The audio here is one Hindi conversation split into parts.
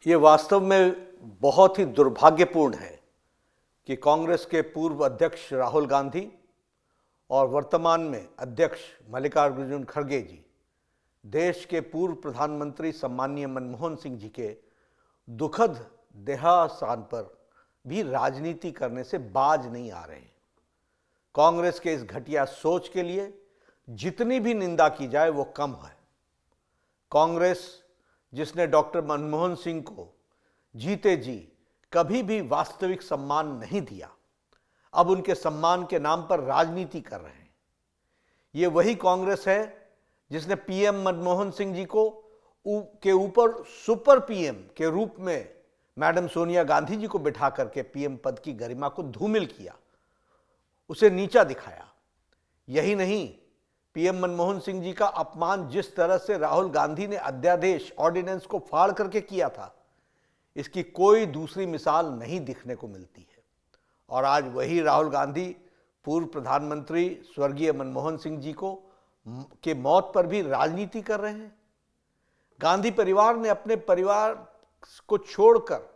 ये वास्तव में बहुत ही दुर्भाग्यपूर्ण है कि कांग्रेस के पूर्व अध्यक्ष राहुल गांधी और वर्तमान में अध्यक्ष मल्लिकार्जुन खड़गे जी देश के पूर्व प्रधानमंत्री सम्माननीय मनमोहन सिंह जी के दुखद देहावसान पर भी राजनीति करने से बाज नहीं आ रहे हैं। कांग्रेस के इस घटिया सोच के लिए जितनी भी निंदा की जाए वो कम है। कांग्रेस जिसने डॉक्टर मनमोहन सिंह को जीते जी कभी भी वास्तविक सम्मान नहीं दिया, अब उनके सम्मान के नाम पर राजनीति कर रहे हैं। ये वही कांग्रेस है जिसने पीएम मनमोहन सिंह जी को के ऊपर सुपर पीएम के रूप में मैडम सोनिया गांधी जी को बिठा करके पीएम पद की गरिमा को धूमिल किया, उसे नीचा दिखाया। यही नहीं, पीएम मनमोहन सिंह जी का अपमान जिस तरह से राहुल गांधी ने अध्यादेश ऑर्डिनेंस को फाड़ करके किया था, इसकी कोई दूसरी मिसाल नहीं दिखने को मिलती है। और आज वही राहुल गांधी पूर्व प्रधानमंत्री स्वर्गीय मनमोहन सिंह जी के मौत पर भी राजनीति कर रहे हैं। गांधी परिवार ने अपने परिवार को छोड़कर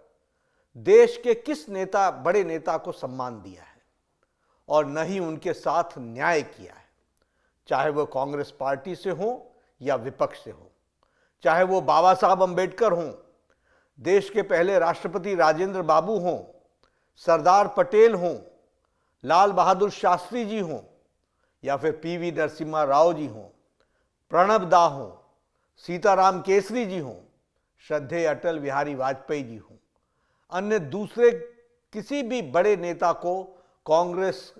देश के किस बड़े नेता को सम्मान दिया है और न ही उनके साथ न्याय किया है, चाहे वो कांग्रेस पार्टी से हो या विपक्ष से हो, चाहे वो बाबा साहब अंबेडकर हों, देश के पहले राष्ट्रपति राजेंद्र बाबू हों, सरदार पटेल हों, लाल बहादुर शास्त्री जी हों, या फिर पीवी नरसिम्हा राव जी हों, प्रणब दा हों, सीताराम केसरी जी हों, श्रद्धेय अटल बिहारी वाजपेयी जी हों, अन्य दूसरे किसी भी बड़े नेता को कांग्रेस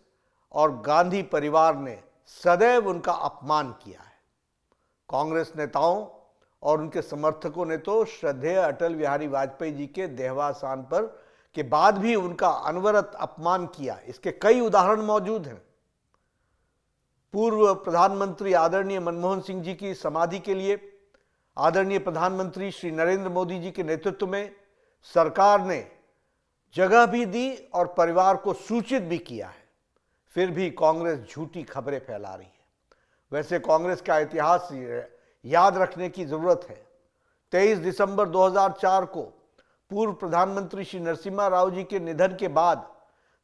और गांधी परिवार ने सदैव उनका अपमान किया है। कांग्रेस नेताओं और उनके समर्थकों ने तो श्रद्धेय अटल बिहारी वाजपेयी जी के देहावसान पर के बाद भी उनका अनवरत अपमान किया। इसके कई उदाहरण मौजूद हैं। पूर्व प्रधानमंत्री आदरणीय मनमोहन सिंह जी की समाधि के लिए आदरणीय प्रधानमंत्री श्री नरेंद्र मोदी जी के नेतृत्व में सरकार ने जगह भी दी और परिवार को सूचित भी किया है, फिर भी कांग्रेस झूठी खबरें फैला रही है। वैसे कांग्रेस का इतिहास याद रखने की जरूरत है। 23 दिसंबर 2004 को पूर्व प्रधानमंत्री श्री नरसिम्हा राव जी के निधन के बाद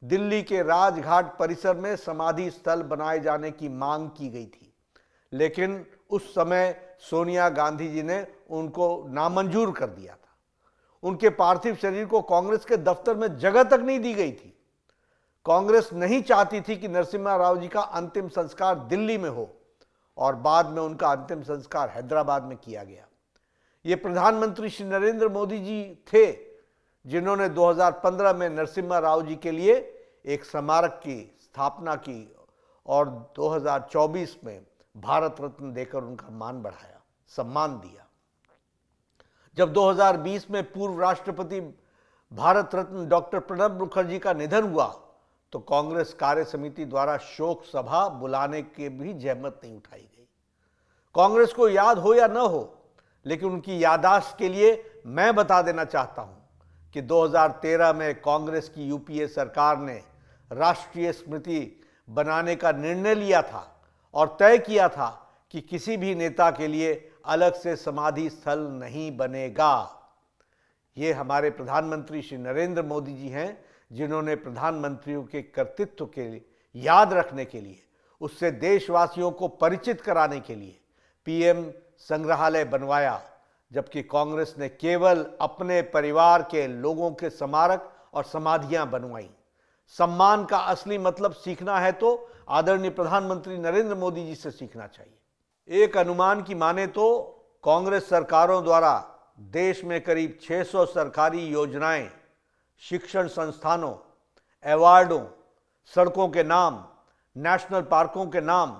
दिल्ली के राजघाट परिसर में समाधि स्थल बनाए जाने की मांग की गई थी, लेकिन उस समय सोनिया गांधी जी ने उनको नामंजूर कर दिया था। उनके पार्थिव शरीर को कांग्रेस के दफ्तर में जगह तक नहीं दी गई थी। कांग्रेस नहीं चाहती थी कि नरसिम्हा राव जी का अंतिम संस्कार दिल्ली में हो और बाद में उनका अंतिम संस्कार हैदराबाद में किया गया। ये प्रधानमंत्री श्री नरेंद्र मोदी जी थे जिन्होंने 2015 में नरसिम्हा राव जी के लिए एक स्मारक की स्थापना की और 2024 में भारत रत्न देकर उनका मान बढ़ाया, सम्मान दिया। जब 2020 में पूर्व राष्ट्रपति भारत रत्न डॉक्टर प्रणब मुखर्जी का निधन हुआ तो कांग्रेस कार्य समिति द्वारा शोक सभा बुलाने के भी जहमत नहीं उठाई गई। कांग्रेस को याद हो या न हो, लेकिन उनकी याददाश्त के लिए मैं बता देना चाहता हूं कि 2013 में कांग्रेस की यूपीए सरकार ने राष्ट्रीय स्मृति बनाने का निर्णय लिया था और तय किया था कि किसी भी नेता के लिए अलग से समाधि स्थल नहीं बनेगा। ये हमारे प्रधानमंत्री श्री नरेंद्र मोदी जी हैं जिन्होंने प्रधानमंत्रियों के कर्तृत्व के लिए याद रखने के लिए, उससे देशवासियों को परिचित कराने के लिए पीएम संग्रहालय बनवाया, जबकि कांग्रेस ने केवल अपने परिवार के लोगों के स्मारक और समाधियां बनवाई। सम्मान का असली मतलब सीखना है तो आदरणीय प्रधानमंत्री नरेंद्र मोदी जी से सीखना चाहिए। एक अनुमान की माने तो कांग्रेस सरकारों द्वारा देश में करीब 600 सरकारी योजनाएं, शिक्षण संस्थानों, अवार्डों, सड़कों के नाम, नेशनल पार्कों के नाम,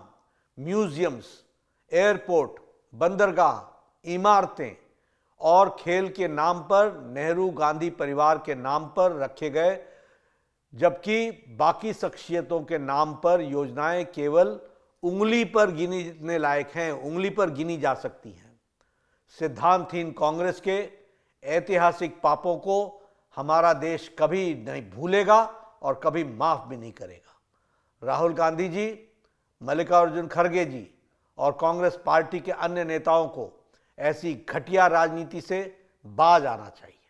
म्यूजियम्स, एयरपोर्ट, बंदरगाह, इमारतें और खेल के नाम पर, नेहरू गांधी परिवार के नाम पर रखे गए, जबकि बाकी शख्सियतों के नाम पर योजनाएं केवल उंगली पर गिनने लायक हैं, उंगली पर गिनी जा सकती हैं। सिद्धांतहीन कांग्रेस के ऐतिहासिक पापों को हमारा देश कभी नहीं भूलेगा और कभी माफ भी नहीं करेगा। राहुल गांधी जी, मल्लिकार्जुन खड़गे जी और कांग्रेस पार्टी के अन्य नेताओं को ऐसी घटिया राजनीति से बाज आना चाहिए।